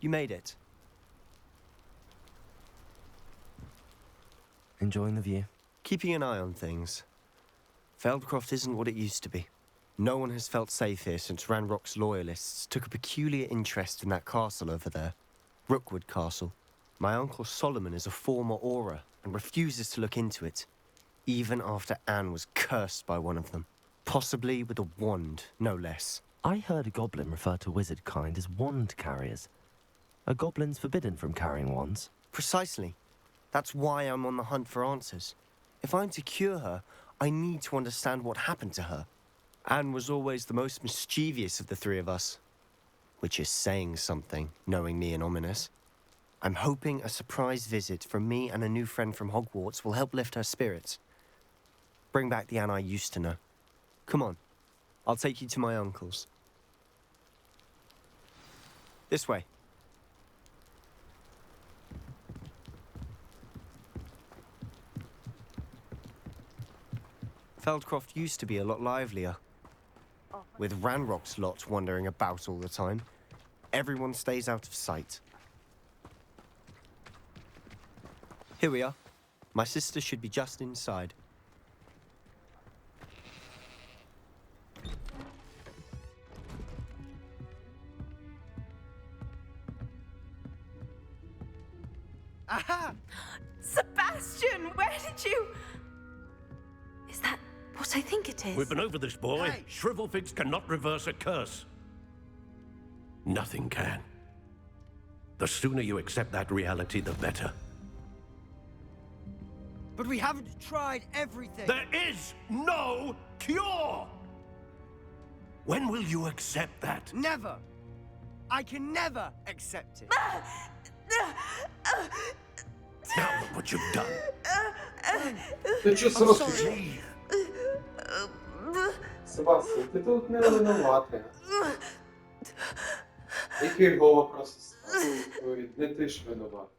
You made it. Enjoying the view? Keeping an eye on things. Feldcroft isn't what it used to be. No one has felt safe here since Ranrock's loyalists took a peculiar interest in that castle over there. Rookwood Castle. My uncle Solomon is a former Auror and refuses to look into it, even after Anne was cursed by one of them. Possibly with a wand, no less. I heard a goblin refer to wizard kind as wand carriers. Are goblins forbidden from carrying wands? Precisely. That's why I'm on the hunt for answers. If I'm to cure her, I need to understand what happened to her. Anne was always the most mischievous of the three of us. Which is saying something, knowing me and Ominous. I'm hoping a surprise visit from me and a new friend from Hogwarts will help lift her spirits. Bring back the Anne I used to know. Come on, I'll take you to my uncle's. This way. Feldcroft used to be a lot livelier. With Ranrock's lot wandering about all the time, everyone stays out of sight. Here we are. My sister should be just inside. Aha! Sebastian, where did you... Is that what I think it is? We've been over this, boy. Hey. Shrivelfigs cannot reverse a curse. Nothing can. The sooner you accept that reality, the better. But we haven't tried everything. There is no cure! When will you accept that? Never. I can never accept it. Now look what you've done. Ти чого I'm сорок? sorry. Себастьян, ти тут не винуватий. Який Вова просто сказав? Не ти ж винуватий.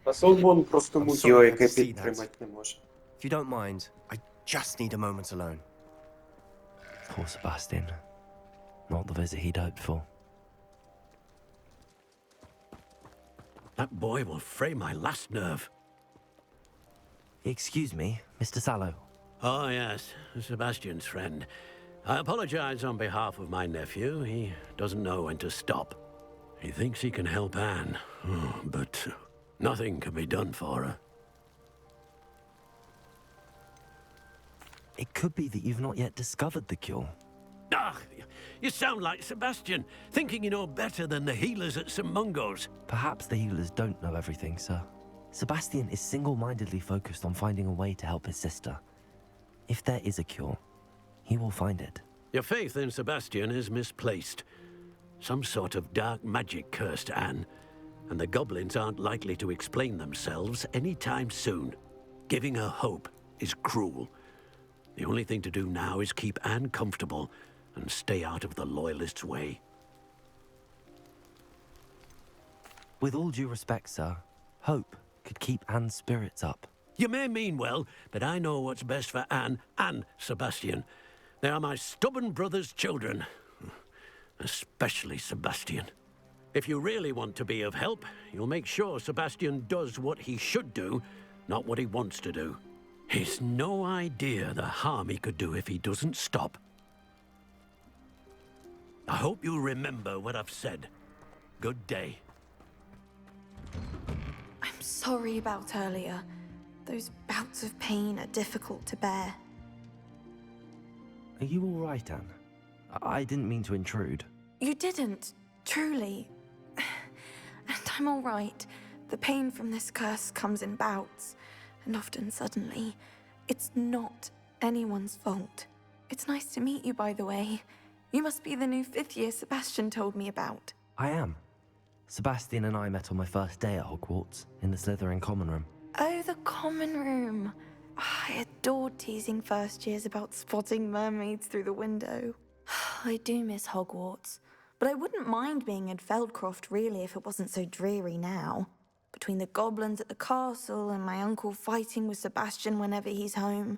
А Соломон просто I'm муділо, sorry яке to see that. підтримати не може. If you don't mind, I just need a moment alone. Poor Sebastian. Not the visit he'd hoped for. That boy will fray my last nerve. Excuse me, Mr. Sallow. Oh, yes, Sebastian's friend. I apologize on behalf of my nephew. He doesn't know when to stop. He thinks he can help Anne, but nothing can be done for her. It could be that you've not yet discovered the cure. Ah, you sound like Sebastian, thinking you know better than the healers at St. Mungo's. Perhaps the healers don't know everything, sir. Sebastian is single-mindedly focused on finding a way to help his sister. If there is a cure, he will find it. Your faith in Sebastian is misplaced. Some sort of dark magic cursed Anne, and the goblins aren't likely to explain themselves anytime soon. Giving her hope is cruel. The only thing to do now is keep Anne comfortable and stay out of the Loyalists' way. With all due respect, sir, hope could keep Anne's spirits up. You may mean well, but I know what's best for Anne and Sebastian. They are my stubborn brother's children. Especially Sebastian. If you really want to be of help, you'll make sure Sebastian does what he should do, not what he wants to do. He's no idea the harm he could do if he doesn't stop. I hope you'll remember what I've said. Good day. I'm sorry about earlier. Those bouts of pain are difficult to bear. Are you all right, Anne? I didn't mean to intrude. You didn't, truly. And I'm all right. The pain from this curse comes in bouts, and often suddenly. It's not anyone's fault. It's nice to meet you, by the way. You must be the new fifth year Sebastian told me about. I am. Sebastian and I met on my first day at Hogwarts, in the Slytherin common room. Oh, the common room. I adored teasing first years about spotting mermaids through the window. I do miss Hogwarts, but I wouldn't mind being in Feldcroft really if it wasn't so dreary now. Between the goblins at the castle and my uncle fighting with Sebastian whenever he's home,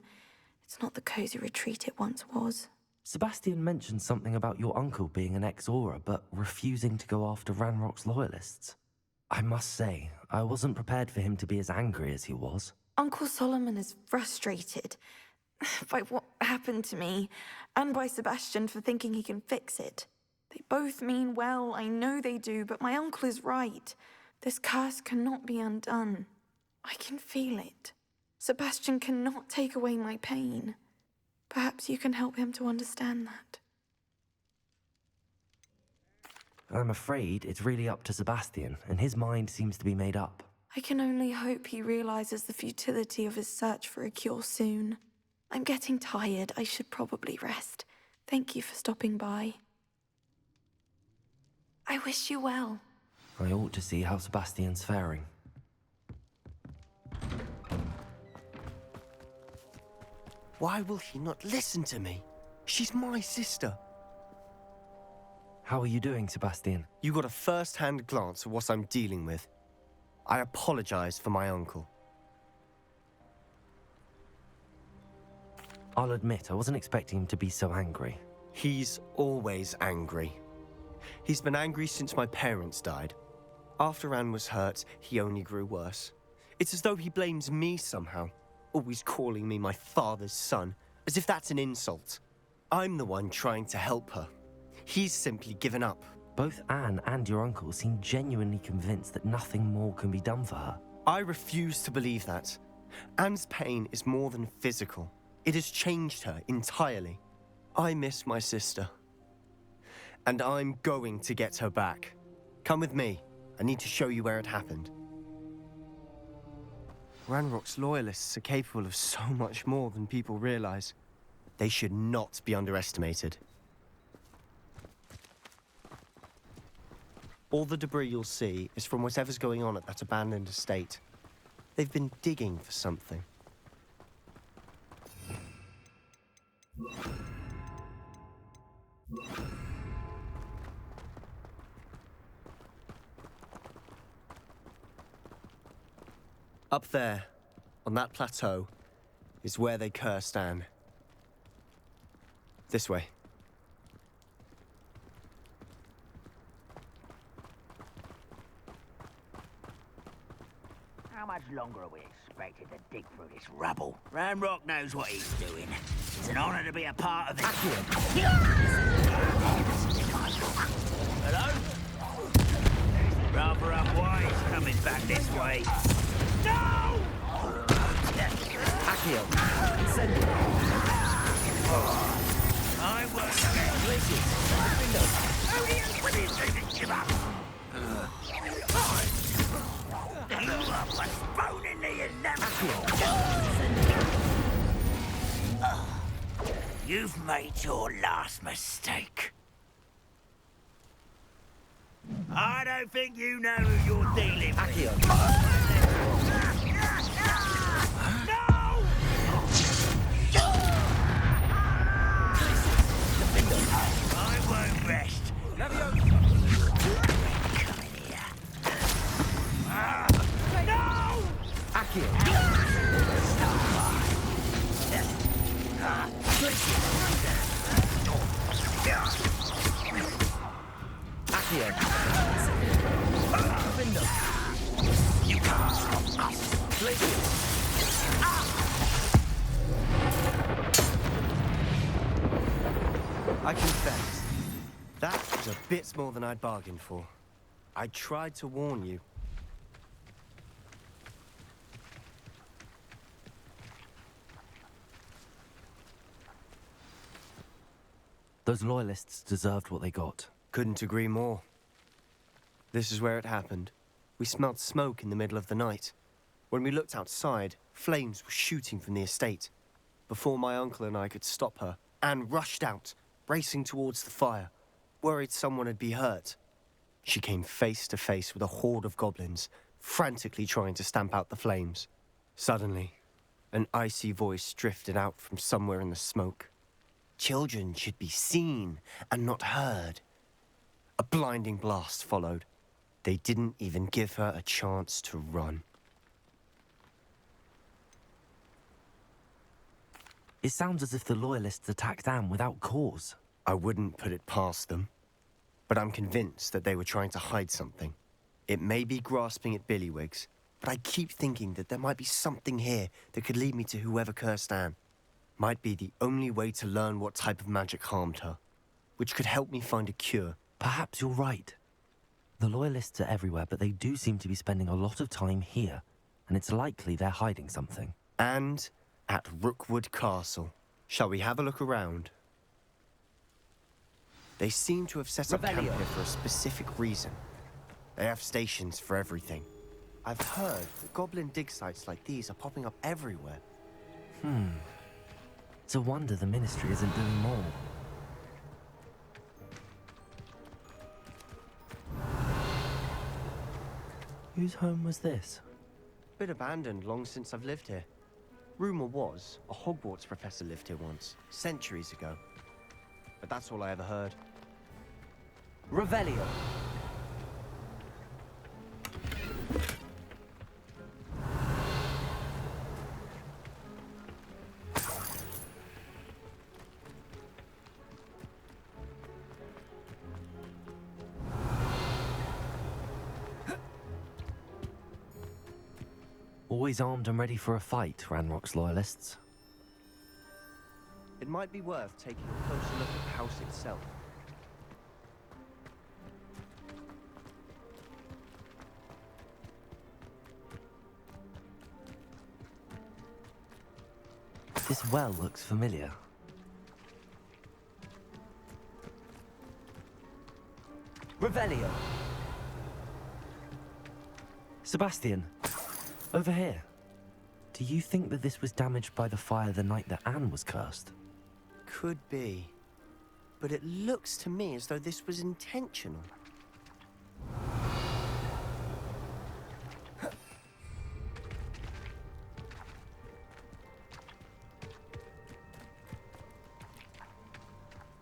it's not the cozy retreat it once was. Sebastian mentioned something about your uncle being an ex-Aura, but refusing to go after Ranrock's loyalists. I must say, I wasn't prepared for him to be as angry as he was. Uncle Solomon is frustrated by what happened to me, and by Sebastian for thinking he can fix it. They both mean well, I know they do, but my uncle is right. This curse cannot be undone. I can feel it. Sebastian cannot take away my pain. Perhaps you can help him to understand that. I'm afraid it's really up to Sebastian, and his mind seems to be made up. I can only hope he realizes the futility of his search for a cure soon. I'm getting tired. I should probably rest. Thank you for stopping by. I wish you well. I ought to see how Sebastian's faring. Why will he not listen to me? She's my sister. How are you doing, Sebastian? You got a first-hand glance at what I'm dealing with. I apologize for my uncle. I'll admit, I wasn't expecting him to be so angry. He's always angry. He's been angry since my parents died. After Anne was hurt, he only grew worse. It's as though he blames me somehow, always calling me my father's son, as if that's an insult. I'm the one trying to help her. He's simply given up. Both Anne and your uncle seem genuinely convinced that nothing more can be done for her. I refuse to believe that. Anne's pain is more than physical. It has changed her entirely. I miss my sister. And I'm going to get her back. Come with me. I need to show you where it happened. Ranrock's loyalists are capable of so much more than people realize. They should not be underestimated. All the debris you'll see is from whatever's going on at that abandoned estate. They've been digging for something. Up there, on that plateau, is where they cursed Anne. This way. How much longer are we expected to dig through this rubble? Ranrock knows what he's doing. It's an honor to be a part of it. Hello? Rather unwise coming back this way. No! Accio! I won't get places. What do you think? Give up. You are what's bone in the You've made your last mistake. I don't think you know who you're dealing with. I won't rest. No! You can't stop us. I confess, that was a bit more than I'd bargained for. I tried to warn you. Those loyalists deserved what they got. Couldn't agree more. This is where it happened. We smelled smoke in the middle of the night. When we looked outside, flames were shooting from the estate. Before my uncle and I could stop her, Anne rushed out, racing towards the fire, worried someone had been hurt. She came face to face with a horde of goblins, frantically trying to stamp out the flames. Suddenly, an icy voice drifted out from somewhere in the smoke. Children should be seen and not heard. A blinding blast followed. They didn't even give her a chance to run. It sounds as if the Loyalists attacked Anne without cause. I wouldn't put it past them, but I'm convinced that they were trying to hide something. It may be grasping at Billywigs, but I keep thinking that there might be something here that could lead me to whoever cursed Anne. Might be the only way to learn what type of magic harmed her, which could help me find a cure. Perhaps you're right. The Loyalists are everywhere, but they do seem to be spending a lot of time here, and it's likely they're hiding something. And at Rookwood Castle. Shall we have a look around? They seem to have set up camp here for a specific reason. They have stations for everything. I've heard that goblin dig sites like these are popping up everywhere. It's a wonder the Ministry isn't doing more. Whose home was this? Been abandoned long since I've lived here. Rumor was a Hogwarts professor lived here once, centuries ago. But that's all I ever heard. Revelio. Always armed and ready for a fight, Ranrock's Loyalists. It might be worth taking a closer look at the house itself. This well looks familiar. Revelio. Sebastian, over here. Do you think that this was damaged by the fire the night that Anne was cursed? Could be. But it looks to me as though this was intentional.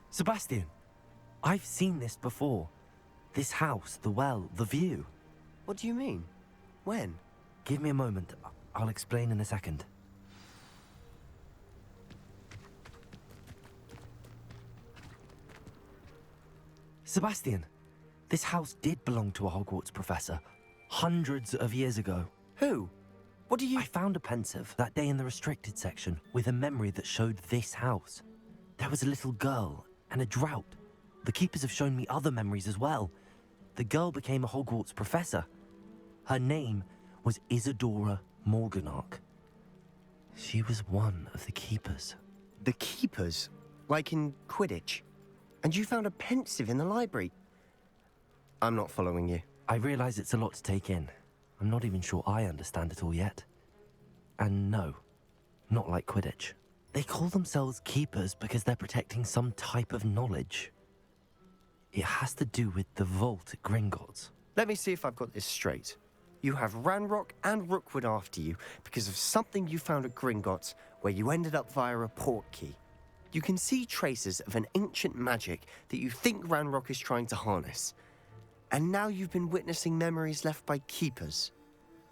Sebastian, I've seen this before. This house, the well, the view. What do you mean? When? Give me a moment. I'll explain in a second. Sebastian, this house did belong to a Hogwarts professor, hundreds of years ago. Who? What do you... I found a pensive that day in the restricted section with a memory that showed this house. There was a little girl and a drought. The keepers have shown me other memories as well. The girl became a Hogwarts professor. Her name was Isadora Morganach. She was one of the keepers. The keepers? Like in Quidditch? And you found a pensive in the library? I'm not following you. I realize it's a lot to take in. I'm not even sure I understand it all yet. And no, not like Quidditch. They call themselves keepers because they're protecting some type of knowledge. It has to do with the vault at Gringotts. Let me see if I've got this straight. You have Ranrock and Rookwood after you because of something you found at Gringotts where you ended up via a port key. You can see traces of an ancient magic that you think Ranrock is trying to harness. And now you've been witnessing memories left by keepers.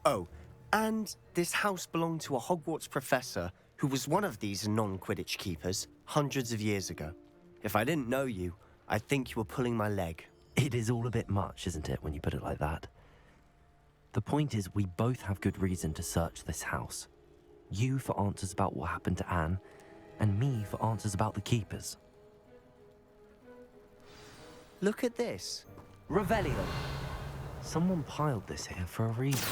Oh, and this house belonged to a Hogwarts professor who was one of these non-Quidditch keepers hundreds of years ago. If I didn't know you, I'd think you were pulling my leg. It is all a bit much, isn't it, when you put it like that? The point is, we both have good reason to search this house. You for answers about what happened to Anne, and me for answers about the keepers. Look at this. Revelio. Someone piled this here for a reason.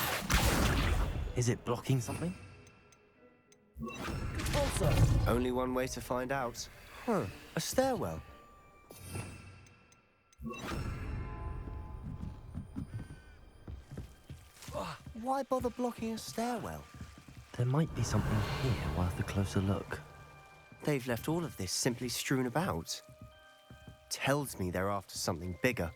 Is it blocking something? Also. Only one way to find out. Huh, a stairwell. Why bother blocking a stairwell? There might be something here worth a closer look. They've left all of this simply strewn about. Tells me they're after something bigger.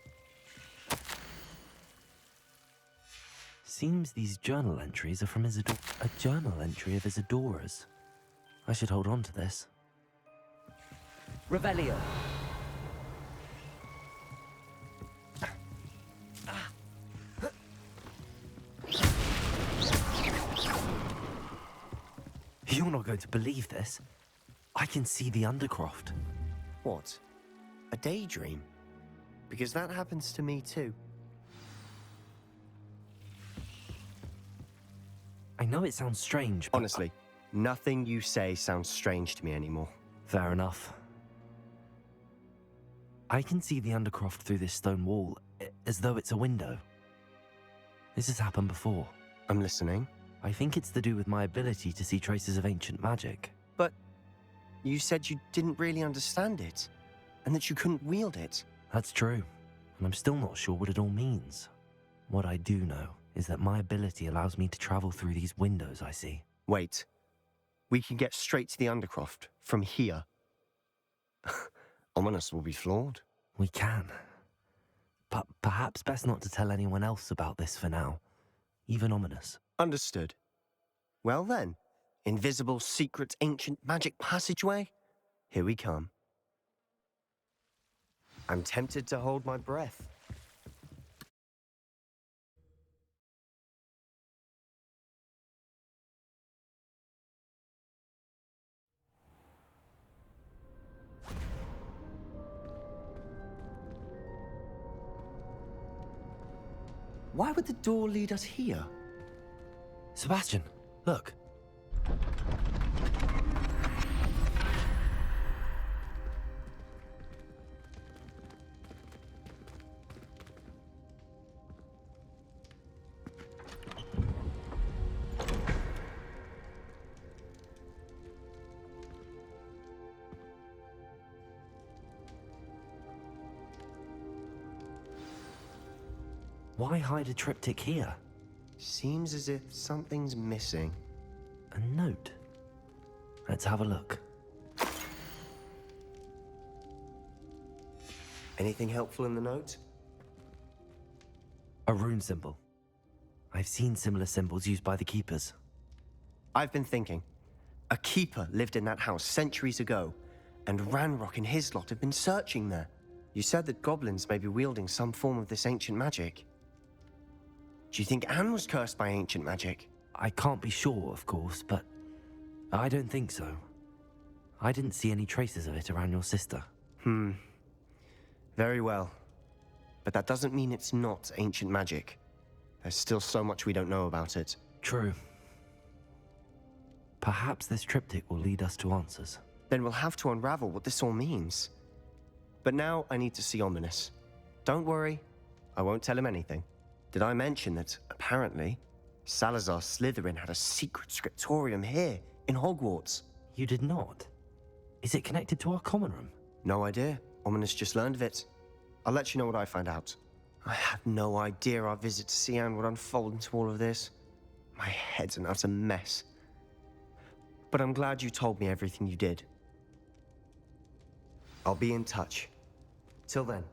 Seems these journal entries are from Isadora. A journal entry of Isadora's. I should hold on to this. Revelio. You're not going to believe this. I can see the Undercroft. What? A daydream? Because that happens to me too. I know it sounds strange, but... Honestly, nothing you say sounds strange to me anymore. Fair enough. I can see the Undercroft through this stone wall, as though it's a window. This has happened before. I'm listening. I think it's to do with my ability to see traces of ancient magic. But you said you didn't really understand it, and that you couldn't wield it. That's true, and I'm still not sure what it all means. What I do know is that my ability allows me to travel through these windows I see. Wait. We can get straight to the Undercroft from here. Ominous will be flawed. We can. But perhaps best not to tell anyone else about this for now. Even Ominous. Understood. Well then, invisible, secret, ancient magic passageway? Here we come. I'm tempted to hold my breath. Why would the door lead us here? Sebastian, look. Why hide a triptych here? Seems as if something's missing. A note. Let's have a look. Anything helpful in the note? A rune symbol. I've seen similar symbols used by the keepers. I've been thinking. A keeper lived in that house centuries ago, and Ranrock and his lot have been searching there. You said that goblins may be wielding some form of this ancient magic. Do you think Anne was cursed by ancient magic? I can't be sure, of course, but I don't think so. I didn't see any traces of it around your sister. Very well. But that doesn't mean it's not ancient magic. There's still so much we don't know about it. True. Perhaps this triptych will lead us to answers. Then we'll have to unravel what this all means. But now I need to see Ominous. Don't worry, I won't tell him anything. Did I mention that, apparently, Salazar Slytherin had a secret scriptorium here, in Hogwarts? You did not? Is it connected to our common room? No idea. Ominous just learned of it. I'll let you know what I find out. I had no idea our visit to Cian would unfold into all of this. My head's an utter mess. But I'm glad you told me everything you did. I'll be in touch. Till then.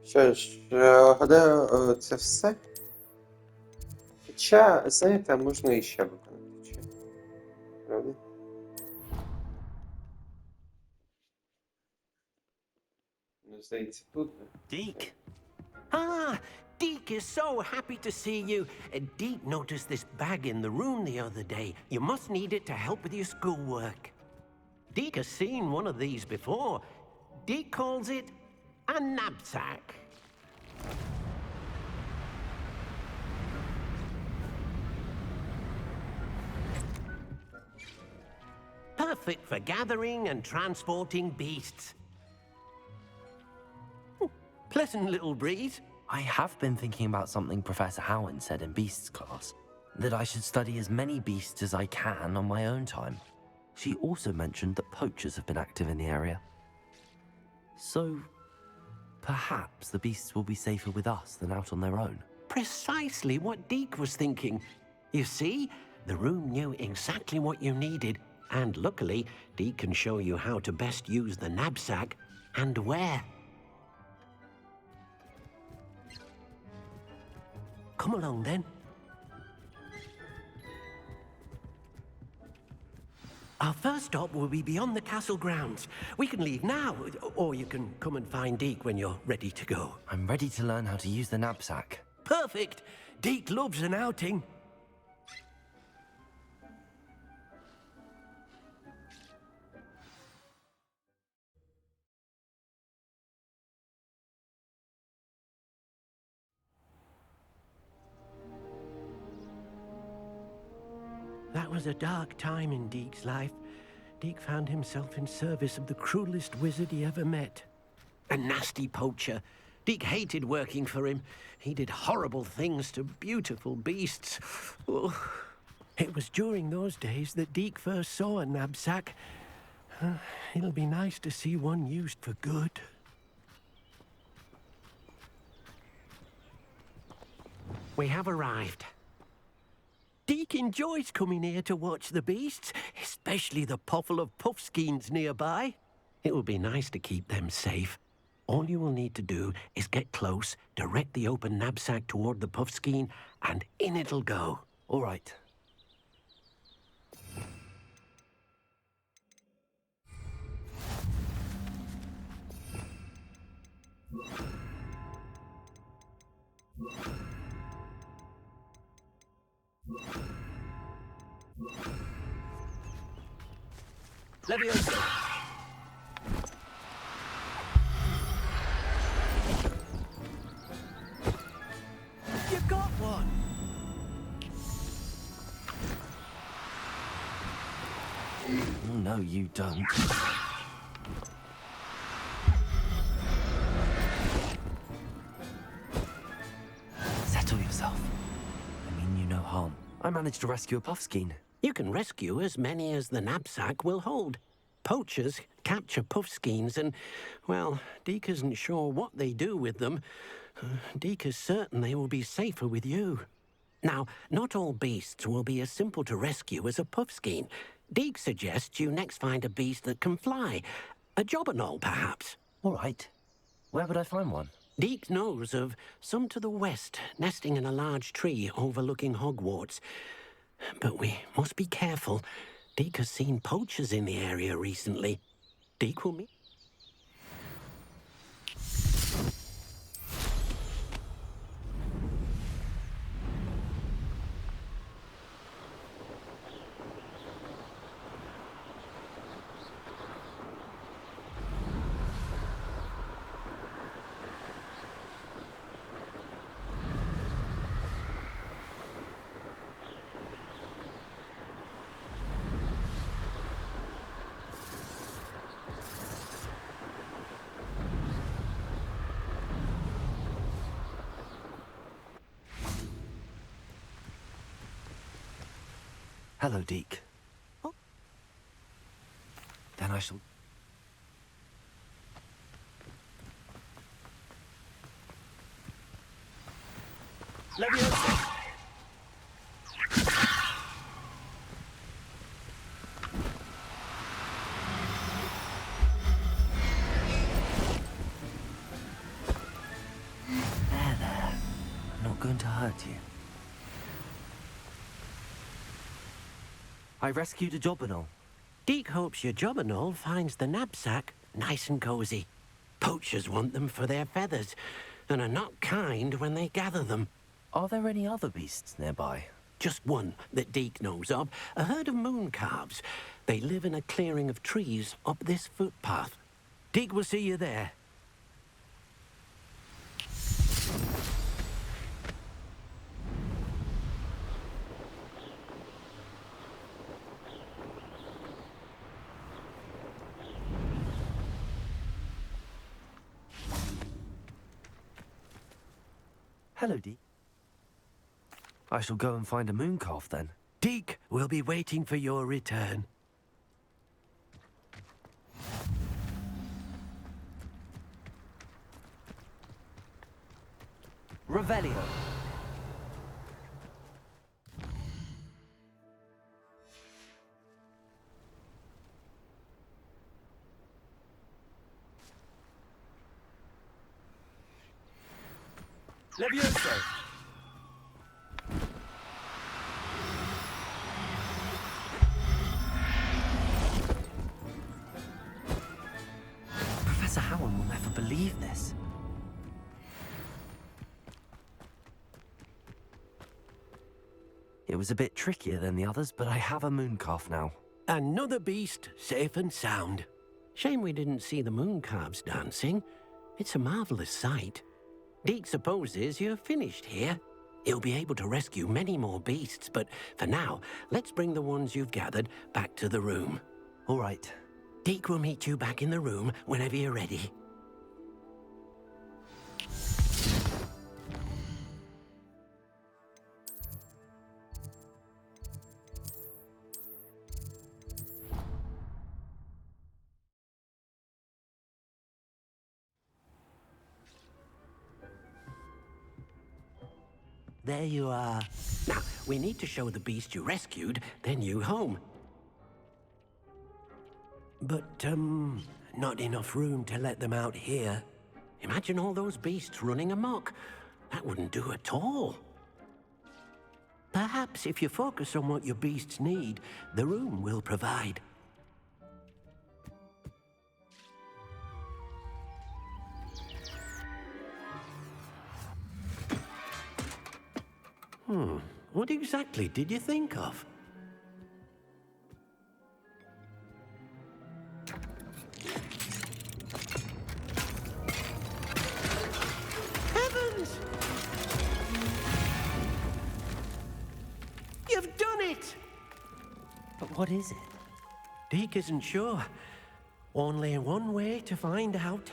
Що ж, гадаю, це все. Хоча, знаєте, можна іще виконати. Правда? Ну, здається, тут. Deke. Ah, Deke is so happy to see you. Deke noticed this bag in the room the other day. You must need it to help with your schoolwork. Deke has seen one of these before. Deke calls it A knapsack. Perfect for gathering and transporting beasts. Pleasant little breeze. I have been thinking about something Professor Howard said in Beasts class, that I should study as many beasts as I can on my own time. She also mentioned that poachers have been active in the area. So, perhaps the beasts will be safer with us than out on their own. Precisely what Deke was thinking. You see, the room knew exactly what you needed, and luckily, Deke can show you how to best use the knapsack and where. Come along, then. Our first stop will be beyond the castle grounds. We can leave now, or you can come and find Deke when you're ready to go. I'm ready to learn how to use the knapsack. Perfect! Deke loves an outing. That was a dark time in Deke's life. Deke found himself in service of the cruelest wizard he ever met. A nasty poacher. Deke hated working for him. He did horrible things to beautiful beasts. Oh. It was during those days that Deke first saw a knapsack. It'll be nice to see one used for good. We have arrived. Deke enjoys coming here to watch the beasts, especially the potful of puffskeins nearby. It will be nice to keep them safe. All you will need to do is get close, direct the open knapsack toward the puffskein, and in it'll go. All right. Leviosa. You got one. No, you don't. Settle yourself. I mean you no harm. I managed to rescue a puffskein. You can rescue as many as the knapsack will hold. Poachers capture puffskeins and, well, Deke isn't sure what they do with them. Deke is certain they will be safer with you. Now, not all beasts will be as simple to rescue as a puffskein. Deke suggests you next find a beast that can fly. A jobberknoll, perhaps. All right. Where would I find one? Deke knows of some to the west, nesting in a large tree overlooking Hogwarts. But we must be careful. Deke has seen poachers in the area recently. Deke will meet... Hello, Deke. Oh. Then I shall... Leviosa! There. I'm not going to hurt you. I rescued a jobberknoll. Deke hopes your jobberknoll finds the knapsack nice and cozy. Poachers want them for their feathers, and are not kind when they gather them. Are there any other beasts nearby? Just one that Deke knows of, a herd of moon calves. They live in a clearing of trees up this footpath. Deke will see you there. Hello, Deke. I shall go and find a moon calf then. Deke will be waiting for your return. Revelio. Levioso! Professor Howard will never believe this. It was a bit trickier than the others, but I have a moon calf now. Another beast, safe and sound. Shame we didn't see the moon calves dancing. It's a marvelous sight. Deke supposes you're finished here. He'll be able to rescue many more beasts, but for now, let's bring the ones you've gathered back to the room. All right. Deke will meet you back in the room whenever you're ready. There you are. Now, we need to show the beast you rescued their new home. But, not enough room to let them out here. Imagine all those beasts running amok. That wouldn't do at all. Perhaps if you focus on what your beasts need, the room will provide. What exactly did you think of? Heavens! You've done it! But what is it? Deke isn't sure. Only one way to find out.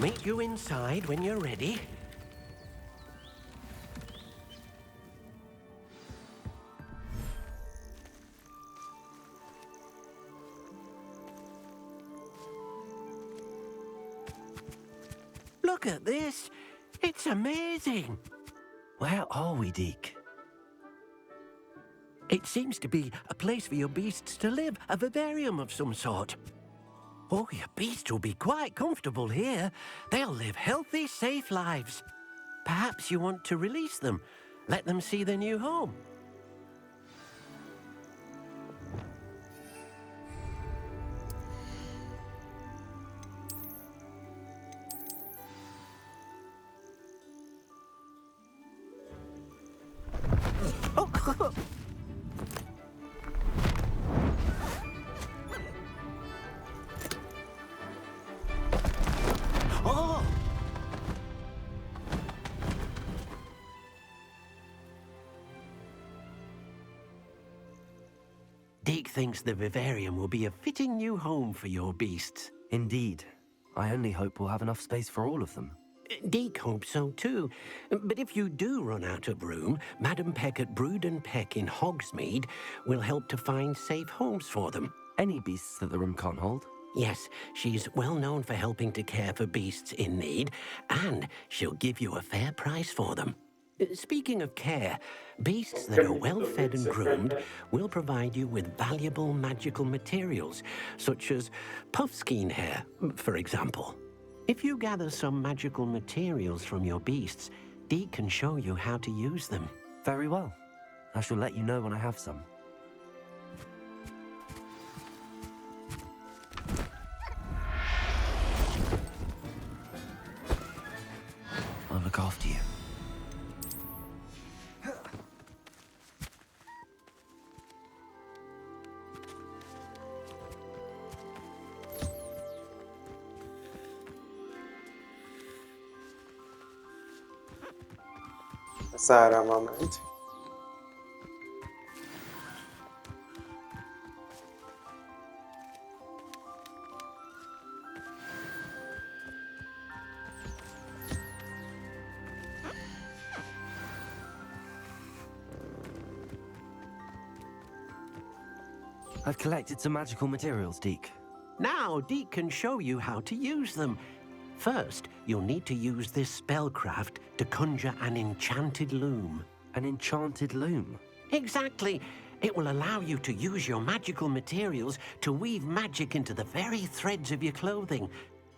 Meet you inside when you're ready. Look at this. It's amazing. Where are we, Deke? It seems to be a place for your beasts to live, a vivarium of some sort. Oh, your beasts will be quite comfortable here. They'll live healthy, safe lives. Perhaps you want to release them, let them see their new home. Oh! Deke thinks the vivarium will be a fitting new home for your beasts. Indeed. I only hope we'll have enough space for all of them. Deke hopes so too. But if you do run out of room, Madam Peck at Brood and Peck in Hogsmeade will help to find safe homes for them. Any beasts that the room can't hold? Yes, she's well known for helping to care for beasts in need, and she'll give you a fair price for them. Speaking of care, beasts that are well fed and groomed will provide you with valuable magical materials, such as puffskein hair, for example. If you gather some magical materials from your beasts, Deke can show you how to use them. Very well. I shall let you know when I have some. I'll look after you. Sara moment. I've collected some magical materials, Deke. Now, Deke can show you how to use them. First, you'll need to use this spellcraft to conjure an enchanted loom. An enchanted loom? Exactly. It will allow you to use your magical materials to weave magic into the very threads of your clothing,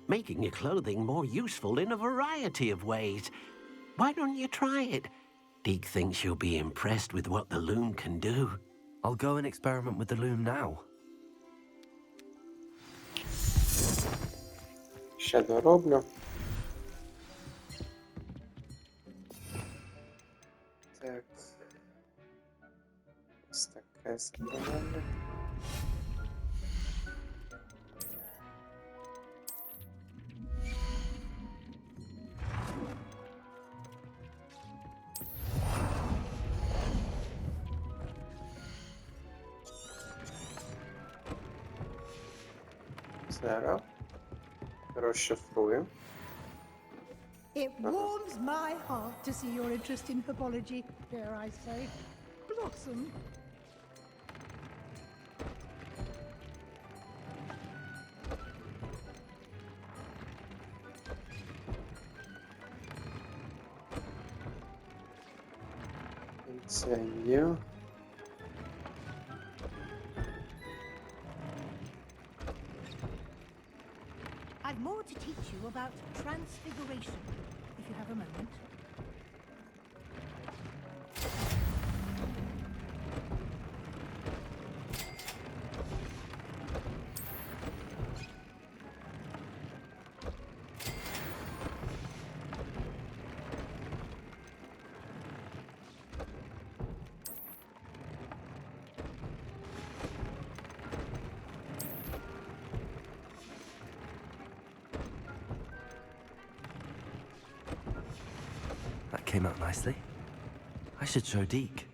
making your clothing more useful in a variety of ways. Why don't you try it? Deke thinks you'll be impressed with what the loom can do. I'll go and experiment with the loom now. Ще дороблю. Так. Ось таке зроблю. Зараз розшифрую. It warms my heart to see your interest in herbology, dare I say, blossom. Це є. I've more to teach you about transfiguration, if you have a moment. That came out nicely. I should show Deke.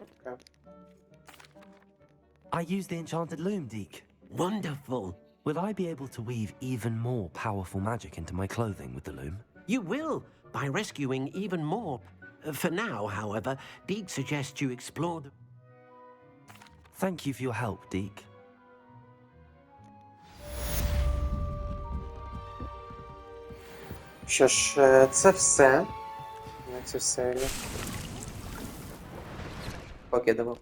Okay. I used the enchanted loom, Deke. Wonderful. Will I be able to weave even more powerful magic into my clothing with the loom? You will, by rescuing even more. For now, however, Deke suggests you explore the... Thank you for your help, Deke. Що ж, це все на цю серію. Покидемо.